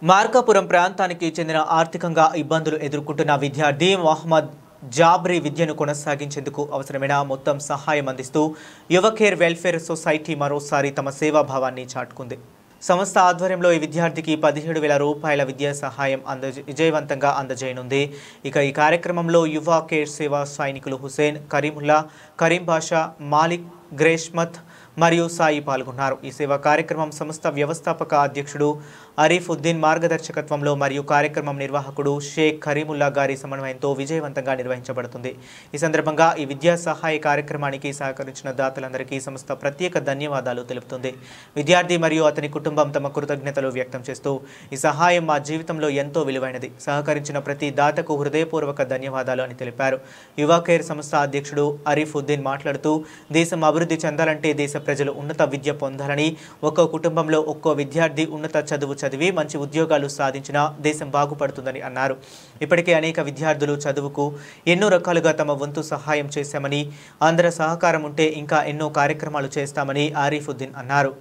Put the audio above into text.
మార్కాపురం ప్రాంతానికి చెందిన ఆర్థికంగా ఇబ్బందులు ఎదుర్కొంటున్న విద్యార్థి మొహమ్మద్ జాబ్రీ విద్యను కొనసాగించేందుకు అవసరమైన మొత్తం సహాయం అందిస్తూ యువకేర్ వెల్ఫేర్ సొసైటీ మరోసారి తమ సేవాభావాన్ని చాటుకుంది. సంస్థ ఆధ్వర్యంలో ఈ విద్యార్థికి 17,000 రూపాయల విద్యా సహాయం విజయవంతంగా అందజేయనుంది. ఇక ఈ కార్యక్రమంలో యువ కేర్ సేవా సైనికులు హుసేన్, కరీముల్లా, కరీం బాషా, మాలిక్, గ్రేష్మత్ మరియు సాయి పాల్గొన్నారు. ఈ సేవా కార్యక్రమం సంస్థ వ్యవస్థాపక అధ్యక్షుడు అరీఫుద్దీన్ మార్గదర్శకత్వంలో మరియు కార్యక్రమం నిర్వాహకుడు షేక్ కరీముల్లా గారి సమన్వయంతో విజయవంతంగా నిర్వహించబడుతుంది. ఈ సందర్భంగా ఈ విద్యా సహాయ కార్యక్రమానికి సహకరించిన దాతలందరికీ సంస్థ ప్రత్యేక ధన్యవాదాలు తెలుపుతుంది. విద్యార్థి మరియు అతని కుటుంబం తమ కృతజ్ఞతలు వ్యక్తం చేస్తూ ఈ సహాయం మా జీవితంలో ఎంతో విలువైనది, సహకరించిన ప్రతి దాతకు హృదయపూర్వక ధన్యవాదాలు అని తెలిపారు. యువ కేర్ సంస్థ అధ్యక్షుడు అరీఫుద్దీన్ మాట్లాడుతూ దేశం అభివృద్ధి చెందాలంటే దేశ ప్రజలు ఉన్నత విద్య పొందాలని, ఒక్కో కుటుంబంలో ఒక్కో విద్యార్థి ఉన్నత చదువు చదివి మంచి ఉద్యోగాలు సాధించినా దేశం బాగుపడుతుందని అన్నారు. ఇప్పటికే అనేక విద్యార్థులు చదువుకు ఎన్నో రకాలుగా తమ వంతు సహాయం చేశామని, అందరి సహకారం ఉంటే ఇంకా ఎన్నో కార్యక్రమాలు చేస్తామని ఆరిఫుద్దీన్ అన్నారు.